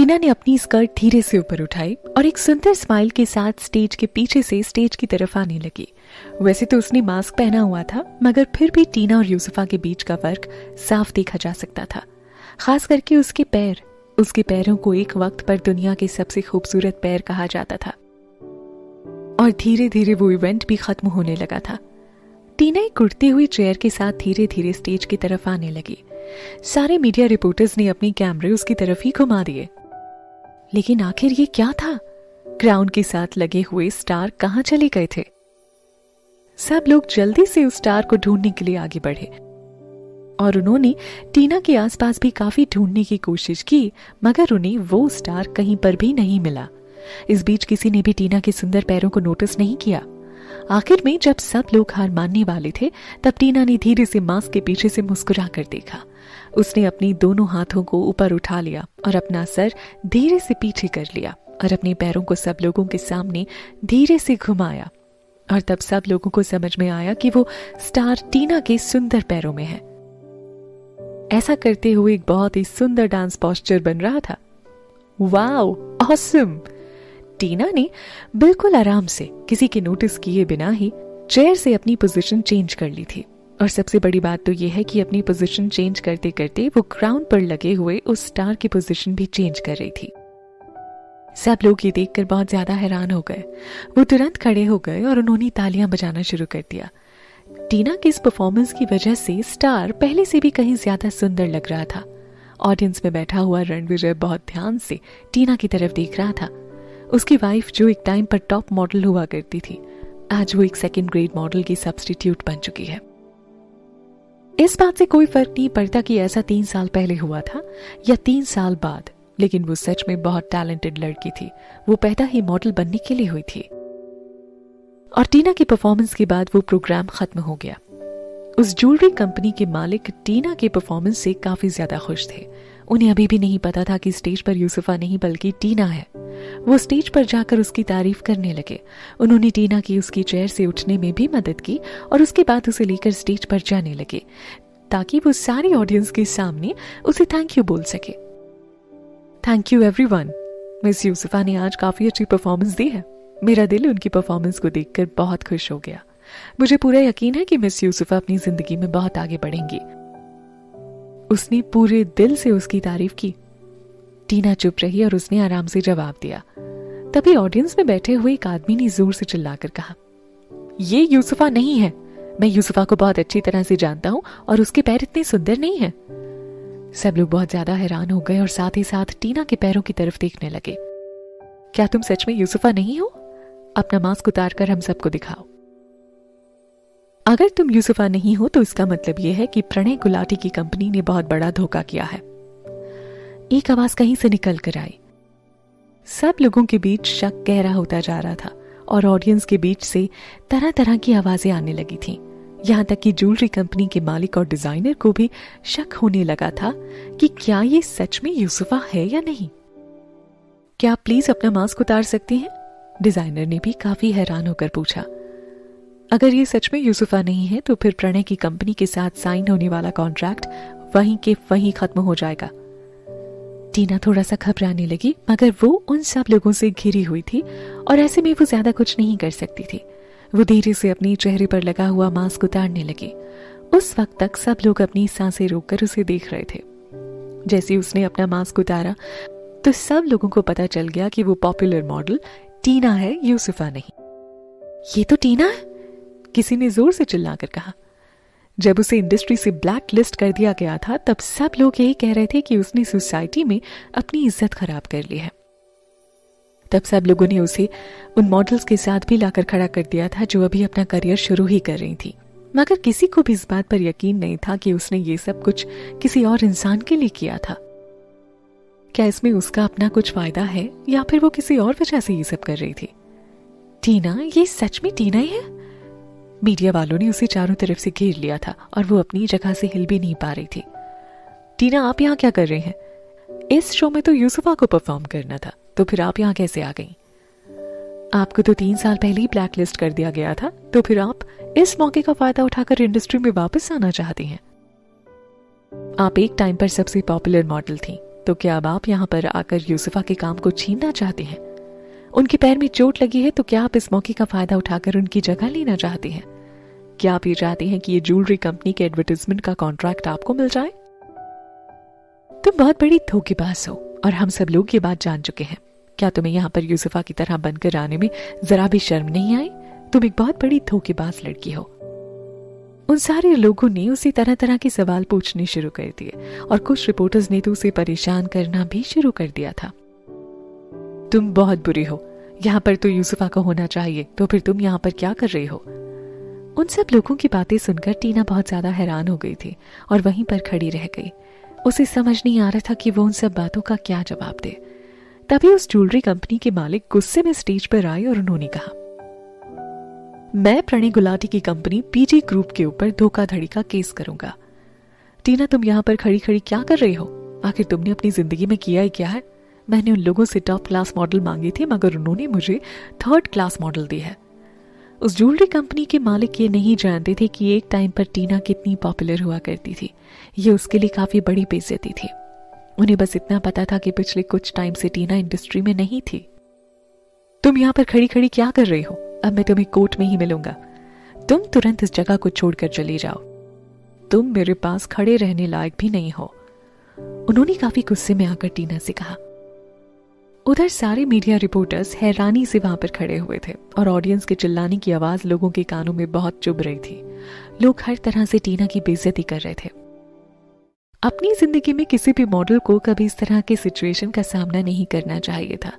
टीना ने अपनी स्कर्ट धीरे से ऊपर उठाई और एक सुंदर स्माइल के साथ स्टेज के पीछे से स्टेज की तरफ आने लगी। वैसे तो उसने मास्क पहना हुआ था, मगर फिर भी टीना और यूसुफा के बीच का फर्क साफ देखा जा सकता था। खास करके उसके पैर। उसके पैरों को एक वक्त पर दुनिया के सबसे खूबसूरत पैर कहा जाता था। और धीरे धीरे वो इवेंट भी खत्म होने लगा था। टीना एक उड़ती हुई चेयर के साथ धीरे धीरे स्टेज की तरफ आने लगी। सारे मीडिया रिपोर्टर्स ने अपने कैमरे उसकी तरफ ही घुमा दिए। लेकिन आखिर ये क्या था? क्राउन के साथ लगे हुए स्टार कहां चले गए थे? सब लोग जल्दी से उस स्टार को ढूंढने के लिए आगे बढ़े और उन्होंने टीना के आसपास भी काफी ढूंढने की कोशिश की, मगर उन्हें वो स्टार कहीं पर भी नहीं मिला। इस बीच किसी ने भी टीना के सुंदर पैरों को नोटिस नहीं किया। आखिर में जब सब लोग हार मानने वाले थे, तब टीना ने धीरे से मास्क के पीछे से मुस्कुरा कर देखा। उसने अपनी दोनों हाथों को ऊपर उठा लिया और अपना सर धीरे से पीछे कर लिया और अपने पैरों को सब लोगों के सामने धीरे से घुमाया। और तब सब लोगों को समझ में आया कि वो स्टार टीना के सुंदर पैरों में है। ऐसा करते हुए एक बहुत ही सुंदर डांस पोस्चर बन रहा था। Wow, awesome! टीना ने बिल्कुल आराम से, किसी के नोटिस किए बिना ही चेयर से अपनी पोजीशन चेंज कर ली थी। और सबसे बड़ी बात तो यह है कि अपनी पोजीशन चेंज करते करते वो ग्राउंड पर लगे हुए उस स्टार की पोजीशन भी चेंज कर रही थी। सब लोग ये देखकर बहुत ज्यादा हैरान हो गए। वो तुरंत खड़े हो गए और उन्होंने तालियां बजाना शुरू कर दिया। टीना की इस परफॉर्मेंस की वजह से स्टार पहले से भी कहीं ज्यादा सुंदर लग रहा था। ऑडियंस में बैठा हुआ रणविजय बहुत ध्यान से टीना की तरफ देख रहा था। उसकी वाइफ, जो एक टाइम पर टॉप मॉडल हुआ करती थी, आज वो एक सेकंड ग्रेड मॉडल की सब्स्टिट्यूट बन चुकी है। इस बात से कोई फर्क नहीं पड़ता कि ऐसा 3 साल पहले हुआ था या 3 साल बाद, लेकिन वो सच में बहुत टैलेंटेड लड़की थी। वो पैदा ही मॉडल बनने के लिए हुई थी। और टीना की परफॉर्मेंस के बाद वो प्रोग्राम खत्म हो गया। उस ज्वेलरी कंपनी के मालिक टीना के परफॉर्मेंस से काफी ज्यादा खुश थे। उन्हें अभी भी नहीं पता था कि स्टेज पर यूसुफा नहीं बल्कि टीना है। वो स्टेज पर जाकर उसकी तारीफ करने लगे। उन्होंने टीना की उसकी चेयर से उठने में भी मदद की और उसके बाद उसे लेकर स्टेज पर जाने लगे, ताकि वो सारी ऑडियंस के सामने उसे थैंक यू बोल सके। Thank you everyone. मिस यूसुफा ने आज काफी अच्छी परफॉर्मेंस दी है। मेरा दिल उनकी परफॉर्मेंस को देखकर बहुत खुश हो गया। मुझे पूरा यकीन है कि मिस यूसुफा अपनी जिंदगी में बहुत आगे बढ़ेंगी। उसने पूरे दिल से उसकी तारीफ की। टीना चुप रही और उसने आराम से जवाब दिया। तभी ऑडियंस में बैठे हुए एक आदमी ने जोर से चिल्लाकर कहा, ये यूसुफा नहीं है। मैं यूसुफा को बहुत अच्छी तरह से जानता हूं और उसके पैर इतने सुंदर नहीं हैं। सब लोग बहुत ज्यादा हैरान हो गए और साथ ही साथ टीना के पैरों की तरफ देखने लगे। क्या तुम सच में यूसुफा नहीं हो? अपना मास्क उतार कर हम सबको दिखाओ। अगर तुम यूसुफा नहीं हो तो इसका मतलब यह है कि प्रणय गुलाटी की कंपनी ने बहुत बड़ा धोखा किया है। एक आवाज कहीं से निकल कर आई। सब लोगों के बीच शक गहरा होता जा रहा था और ऑडियंस के बीच से तरह तरह की आवाजें आने लगी थीं। यहां तक कि ज्वेलरी कंपनी के मालिक और डिजाइनर को भी शक होने लगा था कि क्या ये सच में यूसुफा है या नहीं। क्या आप प्लीज अपना मास्क उतार सकती हैं? डिजाइनर ने भी काफी हैरान होकर पूछा। अगर ये सच में यूसुफा नहीं है तो फिर प्रणय की कंपनी के साथ साइन होने वाला कॉन्ट्रैक्ट वहीं के वहीं खत्म हो जाएगा। टीना थोड़ा सा घबराने लगी, मगर वो उन सब लोगों से घिरी हुई थी और ऐसे में वो ज्यादा कुछ नहीं कर सकती थी। वो धीरे से अपने चेहरे पर लगा हुआ मास्क उतारने लगी। उस वक्त तक सब लोग अपनी सांसें रोककर उसे देख रहे थे। जैसे उसने अपना मास्क उतारा तो सब लोगों को पता चल गया कि वो पॉपुलर मॉडल टीना है, यूसुफा नहीं। ये तो टीना है, किसी ने जोर से चिल्लाकर कहा। जब उसे इंडस्ट्री से ब्लैक लिस्ट कर दिया गया था, तब सब लोग यही कह रहे थे कि उसने सोसाइटी में अपनी इज्जत खराब कर ली है। तब सब लोगों ने उसे उन मॉडल्स के साथ भी लाकर खड़ा कर दिया था जो अभी अपना करियर शुरू ही कर रही थी। मगर किसी को भी इस बात पर यकीन नहीं था कि उसने ये सब कुछ किसी और इंसान के लिए किया था। क्या इसमें उसका अपना कुछ फायदा है या फिर वो किसी और वजह से ये सब कर रही थी? टीना, ये सच में टीना ही है? मीडिया वालों ने उसे चारों तरफ से घेर लिया था और वो अपनी जगह से हिल भी नहीं पा रही थी। टीना, आप यहाँ क्या कर रहे हैं? इस शो में तो यूसुफा को परफॉर्म करना था, तो फिर आप यहाँ कैसे आ गई? आपको तो 3 साल पहले ही ब्लैक लिस्ट कर दिया गया था, तो फिर आप इस मौके का फायदा उठाकर इंडस्ट्री में वापस आना चाहती हैं। आप एक टाइम पर सबसे पॉपुलर मॉडल थी, तो क्या अब आप यहाँ पर आकर यूसुफा के काम को छीनना चाहते हैं? उनके पैर में चोट लगी है तो क्या आप इस मौके का फायदा उठाकर उनकी जगह लेना चाहते हैं? क्या आप ये चाहते हैं कि ये ज्वेलरी कंपनी के एडवर्टाइजमेंट का कॉन्ट्रैक्ट आपको मिल जाए? तुम बहुत बड़ी धोखेबाज हो और हम सब लोग ये बात जान चुके हैं। क्या तुम्हें यहाँ पर यूसुफा की तरह बनकर आने में जरा भी शर्म नहीं आई? तुम एक बहुत बड़ी धोखेबाज लड़की हो। उन सारे लोगों ने उसे तरह तरह के सवाल पूछने शुरू कर दिए और कुछ रिपोर्टर्स ने तो उसे परेशान करना भी शुरू कर दिया था। तुम बहुत बुरी हो, यहाँ पर तो यूसुफा का होना चाहिए, तो फिर तुम यहाँ पर क्या कर रही हो? उन सब लोगों की बातें सुनकर टीना बहुत ज्यादा हैरान हो गई थी और वहीं पर खड़ी रह गई। उसे समझ नहीं आ रहा था कि वो उन सब बातों का क्या जवाब दे। तभी उस ज्वेलरी कंपनी के मालिक गुस्से में स्टेज पर आए और उन्होंने कहा, मैं प्रणय गुलाटी की कंपनी पीजी ग्रुप के ऊपर धोखाधड़ी का केस करूंगा। टीना, तुम यहाँ पर खड़ी खड़ी क्या कर रही हो? आखिर तुमने अपनी जिंदगी में किया ही क्या है? मैंने उन लोगों से टॉप क्लास मॉडल मांगी थी मगर उन्होंने मुझे थर्ड क्लास मॉडल दी है। उस ज्वेलरी कंपनी के मालिक ये नहीं जानते थे कि एक टाइम पर टीना कितनी पॉपुलर हुआ करती थी। ये उसके लिए काफी बड़ी बेइज्जती थी। उन्हें बस इतना पता था कि पिछले कुछ टाइम से टीना इंडस्ट्री में नहीं थी। तुम यहाँ पर खड़ी खड़ी क्या कर रही हो? अब मैं तुम्हें कोर्ट में ही मिलूंगा। तुम तुरंत इस जगह को छोड़कर चली जाओ। तुम मेरे पास खड़े रहने लायक भी नहीं हो। उन्होंने काफी गुस्से में आकर टीना से कहा। उधर सारे मीडिया रिपोर्टर्स हैरानी से वहां पर खड़े हुए थे और ऑडियंस के चिल्लाने की आवाज लोगों के कानों में बहुत चुभ रही थी। लोग हर तरह से टीना की बेइज्जती कर रहे थे। अपनी जिंदगी में किसी भी मॉडल को कभी इस तरह के सिचुएशन का सामना नहीं करना चाहिए था।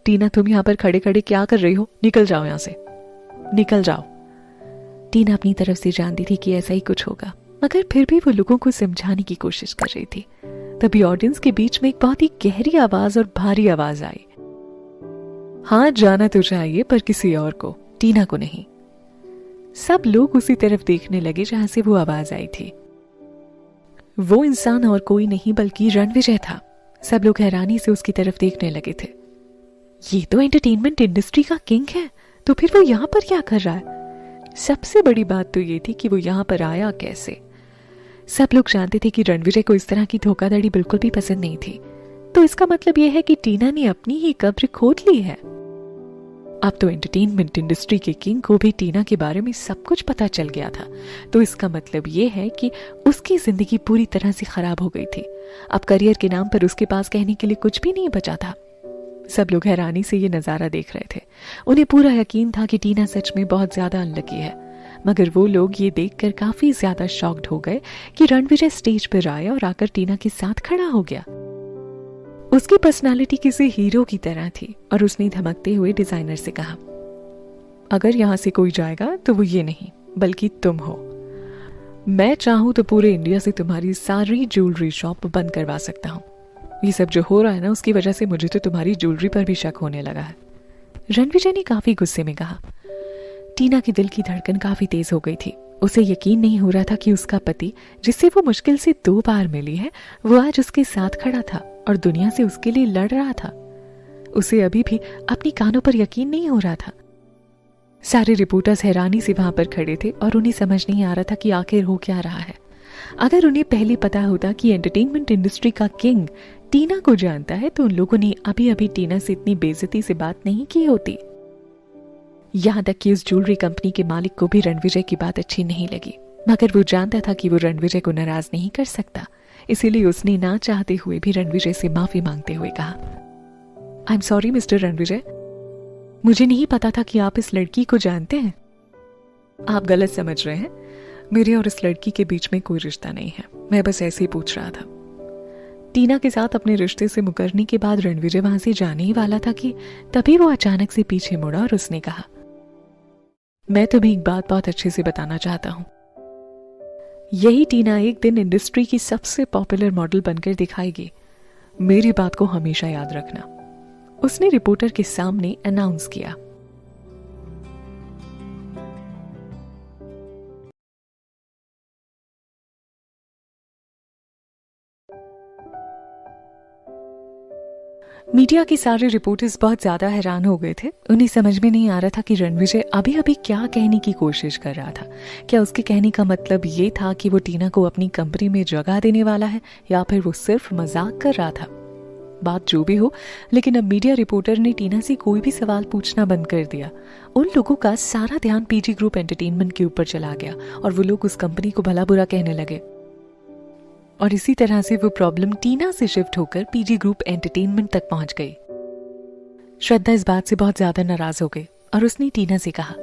टीना, तुम यहाँ पर खड़े खड़े क्या कर रही हो? निकल जाओ यहाँ से, निकल जाओ। टीना अपनी तरफ से जानती थी कि ऐसा ही कुछ होगा मगर फिर भी वो लोगों को समझाने की कोशिश कर रही थी। तभी ऑडियंस के बीच में एक बहुत ही गहरी आवाज और भारी आवाज आई। हाँ, जाना तो चाहिए पर किसी और को, टीना को नहीं। सब लोग उसी तरफ देखने लगे जहां से वो आवाज आई थी। वो इंसान और कोई नहीं बल्कि रणविजय था। सब लोग हैरानी से उसकी तरफ देखने लगे थे। ये तो एंटरटेनमेंट इंडस्ट्री का किंग है, तो फिर वो यहाँ पर क्या कर रहा है? सबसे बड़ी बात तो ये थी कि वो यहाँ पर आया कैसे। सब लोग जानते थे कि रणविजय को इस तरह की धोखाधड़ी बिल्कुल भी पसंद नहीं थी। तो इसका मतलब यह है कि टीना ने अपनी ही कब्र खोद ली है। अब तो एंटरटेनमेंट इंडस्ट्री के किंग को भी टीना के बारे में सब कुछ पता चल गया था। तो इसका मतलब ये है कि उसकी जिंदगी पूरी तरह से खराब हो गई थी। अब करियर के नाम पर उसके पास कहने के लिए कुछ भी नहीं बचा था। सब लोग हैरानी से ये नजारा देख रहे थे। उन्हें पूरा यकीन था कि टीना सच में बहुत ज्यादा अनलकी है, मगर वो लोग ये देखकर काफी ज्यादा शॉक्ड हो गए कि रणविजय स्टेज पर आया और आकर टीना के साथ खड़ा हो गया। उसकी पर्सनालिटी किसी हीरो की तरह थी और उसने धमकते हुए डिजाइनर से कहा, अगर यहां से कोई जाएगा तो वो ये नहीं बल्कि तुम हो। मैं चाहूं तो पूरे इंडिया से तुम्हारी सारी ज्वेलरी शॉप बंद करवा सकता हूं। ये सब जो हो रहा है ना, उसकी वजह से मुझे तो तुम्हारी ज्वेलरी पर भी शक होने लगा है। रणविजय ने काफी गुस्से में कहा। टीना के दिल की धड़कन काफी तेज हो गई थी। उसे यकीन नहीं हो रहा था कि उसका पति, जिससे वो मुश्किल से 2 बार मिली है, वो आज उसके साथ खड़ा था और दुनिया से उसके लिए लड़ रहा था। उसे अभी भी अपनी कानों पर यकीन नहीं हो रहा था। सारे रिपोर्टर्स हैरानी से वहां पर खड़े थे और उन्हें समझ नहीं आ रहा था कि आखिर हो क्या रहा है। अगर उन्हें पहले पता होता कि एंटरटेनमेंट इंडस्ट्री का किंग टीना को जानता है तो उन लोगों ने अभी अभी टीना से इतनी बेइज्जती से बात नहीं की होती। यहां तक कि उस ज्वेलरी कंपनी के मालिक को भी रणविजय की बात अच्छी नहीं लगी, मगर वो जानता था कि वो रणविजय को नाराज नहीं कर सकता। इसीलिए उसने ना चाहते हुए भी रणविजय से माफी मांगते हुए कहा, I am sorry mister Ranvijay, मुझे नहीं पता था कि आप इस लड़की को जानते हैं। आप गलत समझ रहे हैं। मेरे और इस लड़की के बीच में कोई रिश्ता नहीं है। मैं बस ऐसे ही पूछ रहा था। टीना के साथ अपने रिश्ते से मुकरने के बाद रणविजय वहां से जाने ही वाला था कि तभी वो अचानक से पीछे मुड़ा और उसने कहा, मैं तुम्हें एक बात बहुत अच्छे से बताना चाहता हूं। यही टीना एक दिन इंडस्ट्री की सबसे पॉपुलर मॉडल बनकर दिखाएगी। मेरी बात को हमेशा याद रखना। उसने रिपोर्टर के सामने अनाउंस किया। मीडिया के सारे रिपोर्टर्स बहुत ज्यादा हैरान हो गए थे। उन्हें समझ में नहीं आ रहा था कि रणविजय अभी अभी क्या कहने की कोशिश कर रहा था। क्या उसके कहने का मतलब ये था कि वो टीना को अपनी कंपनी में जगह देने वाला है, या फिर वो सिर्फ मजाक कर रहा था। बात जो भी हो, लेकिन अब मीडिया रिपोर्टर ने टीना से कोई भी सवाल पूछना बंद कर दिया। उन लोगों का सारा ध्यान पीजी ग्रुप एंटरटेनमेंट के ऊपर चला गया और वो लोग उस कंपनी को भला बुरा कहने लगे। और इसी तरह से वो प्रॉब्लम टीना से शिफ्ट होकर पीजी ग्रुप एंटरटेनमेंट तक पहुंच गई। श्रद्धा इस बात से बहुत ज्यादा नाराज हो गई और उसने टीना से कहा,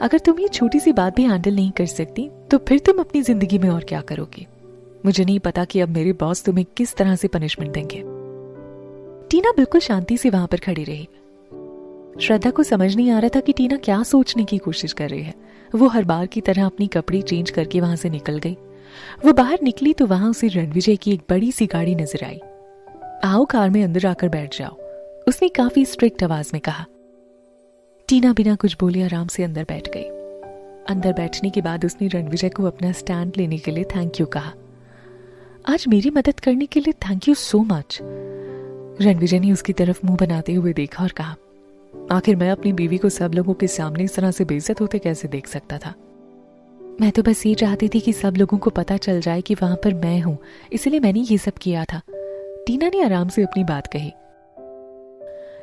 अगर तुम ये छोटी सी बात भी हैंडल नहीं कर सकती तो फिर तुम अपनी जिंदगी में और क्या करोगी? मुझे नहीं पता कि अब मेरे बॉस तुम्हें किस तरह से पनिशमेंट देंगे। टीना बिल्कुल शांति से वहां पर खड़ी रही। श्रद्धा को समझ नहीं आ रहा था कि टीना क्या सोचने की कोशिश कर रही है। वो हर बार की तरह अपनी कपड़े चेंज करके वहां से निकल गई। वो बाहर निकली तो वहां उसे रणविजय की एक बड़ी सी गाड़ी नजर आई। आओ, कार में अंदर आकर बैठ जाओ, उसने काफी स्ट्रिक्ट आवाज में कहा। टीना बिना कुछ बोले आराम से अंदर बैठ गई। अंदर बैठने के बाद उसने रणविजय को अपना स्टैंड लेने के लिए थैंक यू कहा। आज मेरी मदद करने के लिए thank you so much. Ranvijay ने उसकी तरफ मुंह बनाते हुए देखा और कहा, आखिर मैं अपनी बीवी को सब लोगों के सामने इस तरह से बेइज्जत होते कैसे देख सकता था? मैं तो बस ये चाहती थी कि सब लोगों को पता चल जाए कि वहां पर मैं हूं, इसलिए मैंने ये सब किया था। टीना ने आराम से अपनी बात कही।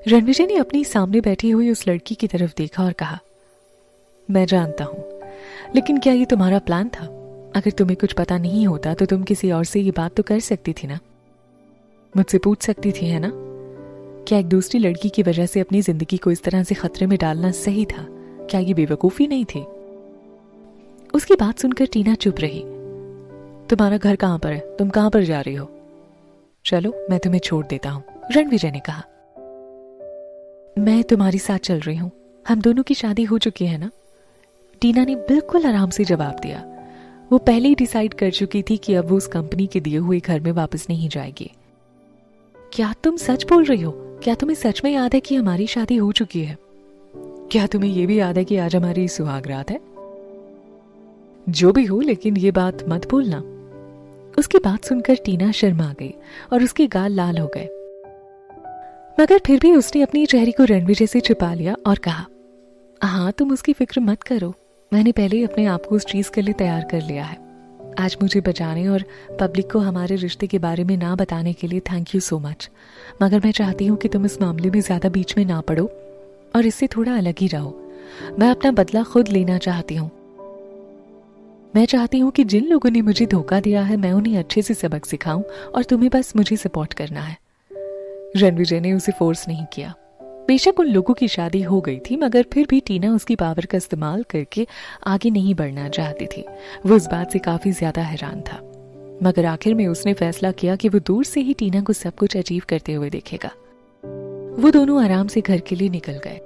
रणविजय ने अपनी सामने बैठी हुई उस लड़की की तरफ देखा और कहा, मैं जानता हूं, लेकिन क्या ये तुम्हारा प्लान था? अगर तुम्हें कुछ पता नहीं होता तो तुम किसी और से ये बात तो कर सकती थी ना, मुझसे पूछ सकती थी, है ना? क्या एक दूसरी लड़की की वजह से अपनी जिंदगी को इस तरह से खतरे में डालना सही था? क्या ये बेवकूफी नहीं थी? उसकी बात सुनकर टीना चुप रही। तुम्हारा घर कहां पर है? तुम कहां पर जा रही हो? चलो, मैं तुम्हें छोड़ देता हूं, रणविजय ने कहा। मैं तुम्हारे साथ चल रही हूं, हम दोनों की शादी हो चुकी है ना? टीना ने बिल्कुल आराम से जवाब दिया। वो पहले ही डिसाइड कर चुकी थी कि अब वो उस कंपनी के दिए हुए घर में वापस नहीं जाएगी। क्या तुम सच बोल रही हो? क्या तुम्हें सच में याद है कि हमारी शादी हो चुकी है? क्या तुम्हें यह भी याद है कि आज हमारी सुहाग रात है? जो भी हो, लेकिन ये बात मत भूलना। उसकी बात सुनकर टीना शर्मा गई और उसके गाल लाल हो गए, मगर फिर भी उसने अपनी चेहरे को रणविजय से छिपा लिया और कहा, हाँ, तुम उसकी फिक्र मत करो, मैंने पहले ही अपने आप को उस चीज के लिए तैयार कर लिया है। आज मुझे बचाने और पब्लिक को हमारे रिश्ते के बारे में ना बताने के लिए थैंक यू सो मच, मगर मैं चाहती हूँ कि तुम इस मामले में ज्यादा बीच में ना पड़ो और इससे थोड़ा अलग ही रहो। मैं अपना बदला खुद लेना चाहती हूँ। मैं चाहती हूँ कि जिन लोगों ने मुझे धोखा दिया है मैं उन्हें अच्छे से सबक सिखाऊं और तुम्हें बस मुझे सपोर्ट करना है। रणविजय ने उसे फोर्स नहीं किया। बेशक उन लोगों की शादी हो गई थी, मगर फिर भी टीना उसकी पावर का इस्तेमाल करके आगे नहीं बढ़ना चाहती थी। वो इस बात से काफी ज्यादा हैरान था, मगर आखिर में उसने फैसला किया कि वो दूर से ही टीना को सब कुछ अचीव करते हुए देखेगा। वो दोनों आराम से घर के लिए निकल गए।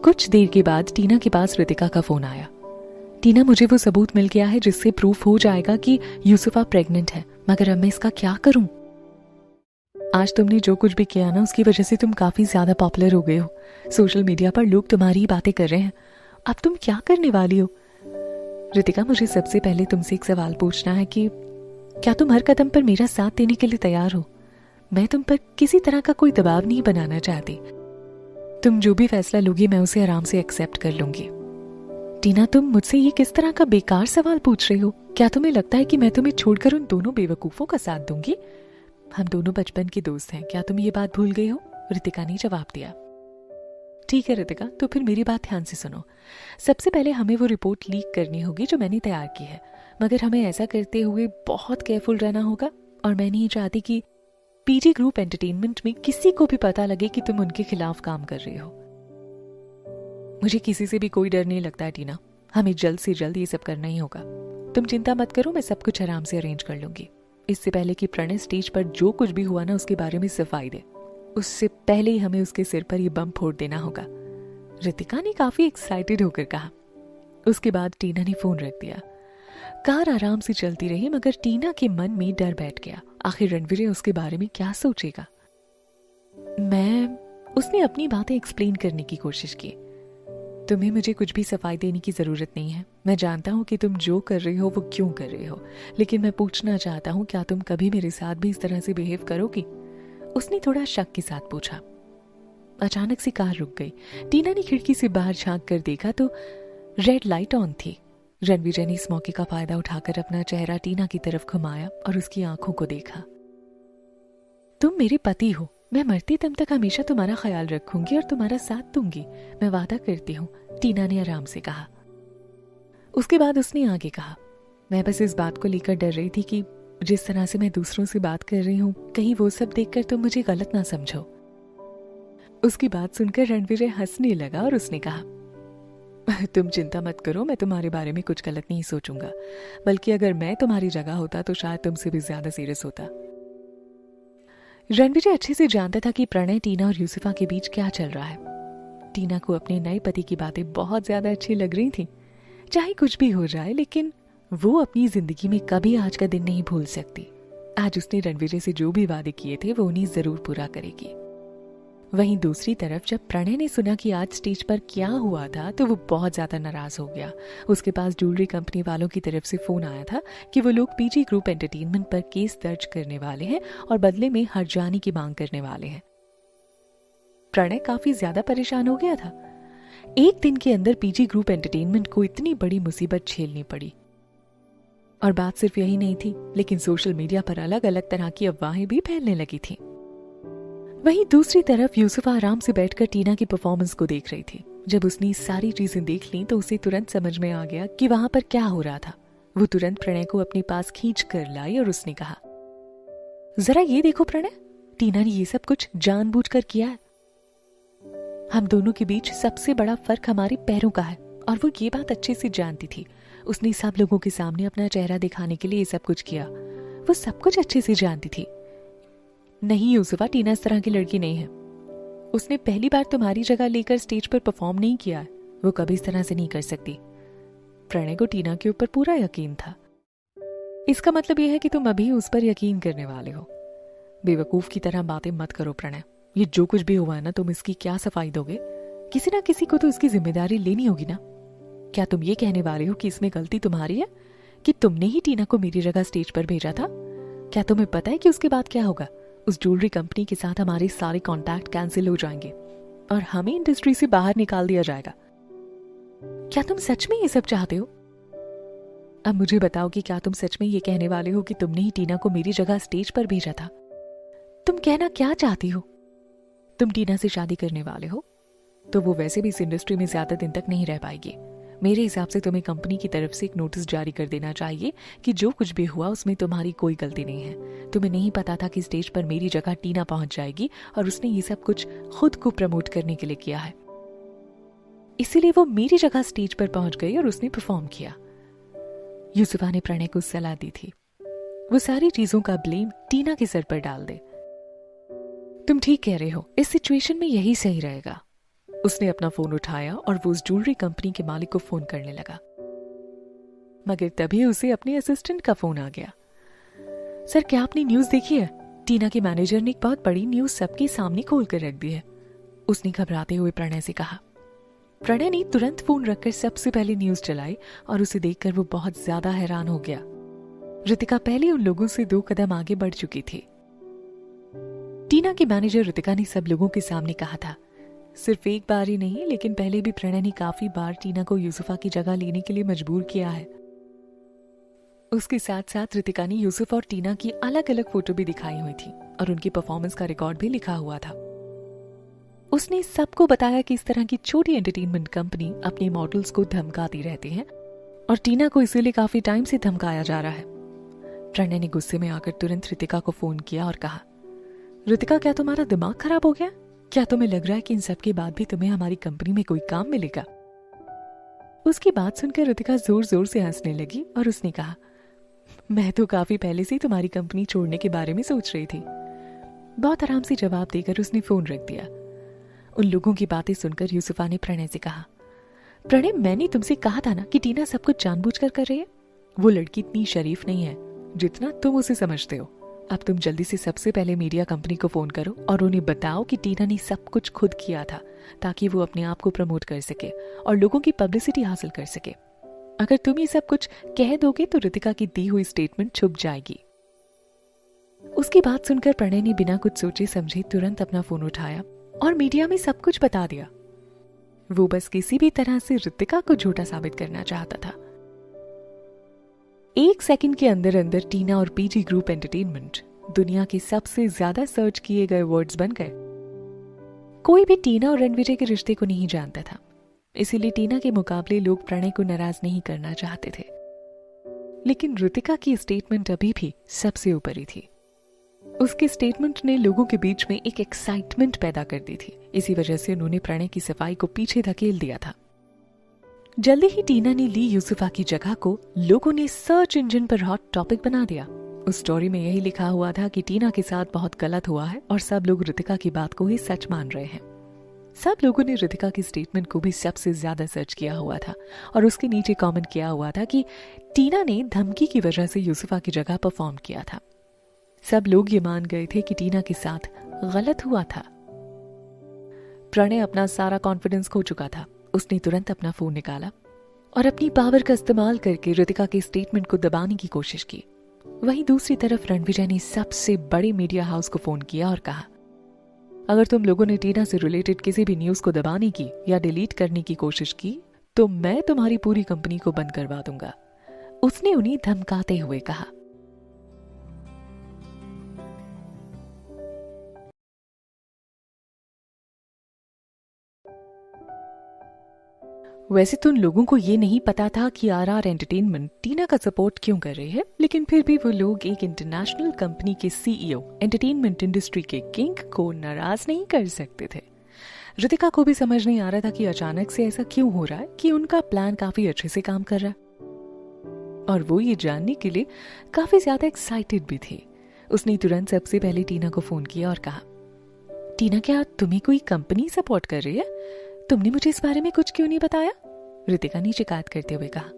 कुछ देर के बाद टीना के पास रितिका का फोन आया। टीना, मुझे वो सबूत मिल गया है जिससे प्रूफ हो जाएगा कि यूसुफा प्रेग्नेंट है, मगर अब मैं इसका क्या करूं? आज तुमने जो कुछ भी किया ना, उसकी वजह से तुम काफी ज्यादा पॉपुलर हो गए हो। सोशल मीडिया पर लोग तुम्हारी ही बातें कर रहे हैं। अब तुम क्या करने वाली हो? रितिका, मुझे सबसे पहले तुमसे एक सवाल पूछना है कि क्या तुम हर कदम पर मेरा साथ देने के लिए तैयार हो? मैं तुम पर किसी तरह का कोई दबाव नहीं बनाना चाहती। तुम जो भी फैसला लोगी मैं उसे आराम से एक्सेप्ट कर लूंगी। टीना, तुम मुझसे ये किस तरह का बेकार सवाल पूछ रही हो? क्या तुम्हें लगता है कि मैं तुम्हें छोड़कर उन दोनों बेवकूफों का साथ दूंगी? हम दोनों बचपन के दोस्त हैं, क्या तुम ये बात भूल गई हो? रितिका ने जवाब दिया। ठीक है रितिका, तो फिर मेरी बात ध्यान से सुनो। सबसे पहले हमें वो रिपोर्ट लीक करनी होगी जो मैंने तैयार की है, मगर हमें ऐसा करते हुए बहुत केयरफुल रहना होगा और मैं नहीं चाहती कि पीजी ग्रुप एंटरटेनमेंट में किसी को भी पता लगे कि तुम उनके खिलाफ काम कर रही हो। मुझे किसी से भी कोई डर नहीं लगता है टीना, हमें जल्द से जल्द ये सब करना ही होगा। तुम चिंता मत करो, मैं सब कुछ आराम से अरेंज कर लूंगी। इससे पहले कि प्रणय स्टेज पर जो कुछ भी हुआ ना उसके बारे में सफाई दे, उससे पहले ही हमें उसके सिर पर ये बम फोड़ देना होगा, रितिका ने काफी एक्साइटेड होकर कहा। उसके बाद टीना ने फोन रख दिया। कार आराम से चलती रही, मगर टीना के मन में डर बैठ गया। आखिर रणवीर उसके बारे में क्या सोचेगा? उसने अपनी बातें एक्सप्लेन करने की कोशिश की। तुम्हें मुझे कुछ भी सफाई देने की जरूरत नहीं है। मैं जानता हूँ कि तुम जो कर रही हो वो क्यों कर रही हो, लेकिन मैं पूछना चाहता हूँ क्या तुम कभी मेरे साथ भी इस तरह से बिहेव करोगी? उसने थोड़ा शक के साथ पूछा। अचानक से कार रुक गई। टीना ने खिड़की से बाहर झांक कर देखा तो रेड लाइट ऑन थी। रणविजय ने इस मौके का फायदा उठाकर अपना चेहरा टीना की तरफ घुमाया और उसकी आंखों को देखा। तुम मेरे पति हो, मैं मरती दम तक हमेशा तुम्हारा ख्याल रखूंगी और तुम्हारा साथ दूंगी, मैं वादा करती हूँ, टीना ने आराम से कहा। उसके बाद उसने आगे कहा, मैं बस इस बात को लेकर डर रही थी कि जिस तरह से मैं दूसरों से बात कर रही हूँ, कहीं वो सब देखकर तुम मुझे गलत ना समझो। उसकी बात सुनकर रणविजय हंसने लगा और उसने कहा, तुम चिंता मत करो, मैं तुम्हारे बारे में कुछ गलत नहीं सोचूंगा, बल्कि अगर मैं तुम्हारी जगह होता तो शायद तुमसे भी ज्यादा सीरियस होता। रणविजय अच्छे से जानता था कि प्रणय, टीना और यूसुफा के बीच क्या चल रहा है। टीना को अपने नए पति की बातें बहुत ज्यादा अच्छी लग रही थी। चाहे कुछ भी हो जाए, लेकिन वो अपनी जिंदगी में कभी आज का दिन नहीं भूल सकती। आज उसने रणविजय से जो भी वादे किए थे वो उन्हें जरूर पूरा करेगी। वहीं दूसरी तरफ जब प्रणय ने सुना कि आज स्टेज पर क्या हुआ था तो वो बहुत ज्यादा नाराज हो गया। उसके पास ज्वेलरी कंपनी वालों की तरफ से फोन आया था कि वो लोग पीजी ग्रुप एंटरटेनमेंट पर केस दर्ज करने वाले हैं और बदले में हर्जानी की मांग करने वाले हैं। प्रणय काफी ज्यादा परेशान हो गया था। एक दिन के अंदर पीजी ग्रुप एंटरटेनमेंट को इतनी बड़ी मुसीबत झेलनी पड़ी। और बात सिर्फ यही नहीं थी, लेकिन सोशल मीडिया पर अलग अलग तरह की अफवाहें भी फैलने लगी थी। वहीं दूसरी तरफ यूसुफा आराम से बैठकर टीना की परफॉर्मेंस को देख रही थी। जब उसने सारी चीजें देख ली तो उसे तुरंत समझ में आ गया कि वहां पर क्या हो रहा था। वो तुरंत प्रणय को अपने पास खींच कर लाई और उसने कहा, जरा ये देखो प्रणय, टीना ने ये सब कुछ जानबूझकर किया है। हम दोनों के बीच सबसे बड़ा फर्क हमारे पैरों का है और वो ये बात अच्छे से जानती थी। उसने सब लोगों के सामने अपना चेहरा दिखाने के लिए ये सब कुछ किया। वो सब कुछ अच्छे से जानती थी। नहीं यूसुफा, टीना इस तरह की लड़की नहीं है। उसने पहली बार तुम्हारी जगह लेकर स्टेज पर परफॉर्म नहीं किया है। वो कभी इस तरह से नहीं कर सकती। प्रणय को टीना के ऊपर पूरा यकीन था। इसका मतलब यह है कि तुम अभी उस पर यकीन करने वाले हो। बेवकूफ की तरह बातें मत करो प्रणय। ये जो कुछ भी हुआ है ना, तुम इसकी क्या सफाई दोगे? किसी ना किसी को तो इसकी जिम्मेदारी लेनी होगी ना। क्या तुम ये कहने वाले हो कि इसमें गलती तुम्हारी है, कि तुमने ही टीना को मेरी जगह स्टेज पर भेजा था? क्या तुम्हें पता है कि उसके बाद क्या होगा? उस ज्वेलरी कंपनी के साथ हमारे सारे कॉन्टैक्ट कैंसिल हो जाएंगे और हमें इंडस्ट्री से बाहर निकाल दिया जाएगा। क्या तुम सच में ये सब चाहते हो? अब मुझे बताओ कि क्या तुम सच में ये कहने वाले हो कि तुमने ही टीना को मेरी जगह स्टेज पर भेजा था? तुम कहना क्या चाहती हो? तुम टीना से शादी करने वाले हो तो वो वैसे भी इस इंडस्ट्री में ज्यादा दिन तक नहीं रह पाएगी। मेरे हिसाब से तुम्हें कंपनी की तरफ से एक नोटिस जारी कर देना चाहिए कि जो कुछ भी हुआ उसमें तुम्हारी कोई गलती नहीं है। तुम्हें नहीं पता था कि स्टेज पर मेरी जगह टीना पहुंच जाएगी और उसने ये सब कुछ खुद को प्रमोट करने के लिए किया है, इसीलिए वो मेरी जगह स्टेज पर पहुंच गई और उसने परफॉर्म किया। यूसुफा ने प्रणय को सलाह दी थी वो सारी चीजों का ब्लेम टीना के सर पर डाल दे। तुम ठीक कह रहे हो, इस सिचुएशन में यही सही रहेगा। उसने अपना फोन उठाया और वो उस ज्वेलरी कंपनी के मालिक को फोन करने लगा, मगर तभी उसे अपने असिस्टेंट का फोन आ गया। सर, क्या आपने न्यूज देखी है? टीना के मैनेजर ने एक बहुत बड़ी न्यूज सबके सामने खोल कर रख दी है, उसने घबराते हुए प्रणय से कहा। प्रणय ने तुरंत फोन रखकर सबसे पहले न्यूज चलाई और उसे देखकर वो बहुत ज्यादा हैरान हो गया। रितिका पहले उन लोगों से 2 कदम आगे बढ़ चुकी थी। टीना की मैनेजर रितिका ने सब लोगों के सामने कहा था, सिर्फ एक बार ही नहीं लेकिन पहले भी प्रणय ने काफी बार टीना को यूसुफा की जगह लेने के लिए मजबूर किया है। उसके साथ साथ रितिका ने यूसुफ और टीना की अलग अलग फोटो भी दिखाई हुई थी और उनकी परफॉर्मेंस का रिकॉर्ड भी लिखा हुआ था। उसने सबको बताया कि इस तरह की छोटी एंटरटेनमेंट कंपनी अपने मॉडल्स को धमकाती रहती है और टीना को इसीलिए काफी टाइम से धमकाया जा रहा है। प्रणय ने गुस्से में आकर तुरंत रितिका को फोन किया और कहा, रितिका, क्या तुम्हारा दिमाग खराब हो गया? क्या तुम्हें लग रहा है कि इन सब के बाद भी तुम्हें हमारी कंपनी में कोई काम मिलेगा? उसकी बात सुनकर रितिका जोर जोर से हंसने लगी और उसने कहा, मैं तो काफी पहले से तुम्हारी कंपनी छोड़ने के बारे में सोच रही थी। बहुत आराम से जवाब देकर उसने फोन रख दिया। उन लोगों की बातें सुनकर यूसुफा ने प्रणय से कहा, प्रणय, मैंने तुमसे कहा था ना कि टीना सब कुछ जानबूझकर कर रही है। वो लड़की इतनी शरीफ नहीं है जितना तुम उसे समझते हो। अब तुम जल्दी से सबसे पहले मीडिया कंपनी को फोन करो और उन्हें बताओ कि टीना ने सब कुछ खुद किया था ताकि वो अपने आप को प्रमोट कर सके और लोगों की पब्लिसिटी हासिल कर सके। अगर तुम ये सब कुछ कह दोगे तो रितिका की दी हुई स्टेटमेंट छुप जाएगी। उसकी बात सुनकर प्रणय ने बिना कुछ सोचे समझे तुरंत अपना फोन उठाया और मीडिया में सब कुछ बता दिया। वो बस किसी भी तरह से ऋतिका को झूठा साबित करना चाहता था। 1 सेकंड के अंदर अंदर टीना और पीजी ग्रुप एंटरटेनमेंट दुनिया के सबसे ज्यादा सर्च किए गए वर्ड्स बन गए। कोई भी टीना और रणविजय के रिश्ते को नहीं जानता था, इसीलिए टीना के मुकाबले लोग प्रणय को नाराज नहीं करना चाहते थे। लेकिन ऋतिका की स्टेटमेंट अभी भी सबसे ऊपर ही थी। उसके स्टेटमेंट ने लोगों के बीच में एक एक्साइटमेंट पैदा कर दी थी। इसी वजह से उन्होंने प्रणय की सफाई को पीछे धकेल दिया था। जल्दी ही टीना ने ली यूसुफा की जगह को लोगों ने सर्च इंजन पर हॉट टॉपिक बना दिया। उस स्टोरी में यही लिखा हुआ था कि टीना के साथ बहुत गलत हुआ है और सब लोग ऋतिका की बात को ही सच मान रहे हैं। सब लोगों ने ऋतिका की स्टेटमेंट को भी सबसे ज्यादा सर्च किया हुआ था और उसके नीचे कमेंट किया हुआ था कि टीना ने धमकी की वजह से यूसुफा की जगह परफॉर्म किया था। सब लोग ये मान गए थे कि टीना के साथ गलत हुआ था। प्रणय अपना सारा कॉन्फिडेंस खो चुका था। उसने तुरंत अपना फोन निकाला और अपनी पावर का इस्तेमाल करके ऋतिका के स्टेटमेंट को दबाने की कोशिश की। वहीं दूसरी तरफ रणविजय ने सबसे बड़े मीडिया हाउस को फोन किया और कहा, अगर तुम लोगों ने टीना से रिलेटेड किसी भी न्यूज को दबाने की या डिलीट करने की कोशिश की तो मैं तुम्हारी पूरी कंपनी को बंद करवा दूंगा। उसने उन्हें धमकाते हुए कहा। वैसे तो उन लोगों को ये नहीं पता था कि आरआर एंटरटेनमेंट टीना का सपोर्ट क्यों कर रही है, लेकिन फिर भी वो लोग एक इंटरनेशनल कंपनी के सीईओ, एंटरटेनमेंट इंडस्ट्री के किंग को नाराज नहीं कर सकते थे। ऋतिका को भी समझ नहीं आ रहा था कि अचानक से ऐसा क्यों हो रहा है कि उनका प्लान काफी अच्छे से काम कर रहा है और वो ये जानने के लिए काफी ज्यादा एक्साइटेड भी थी। उसने तुरंत सबसे पहले टीना को फोन किया और कहा, टीना क्या तुम्हें कोई कंपनी सपोर्ट कर रही है? तुमने मुझे इस बारे में कुछ क्यों नहीं बताया? ऋतिका ने शिकायत करते हुए कहा।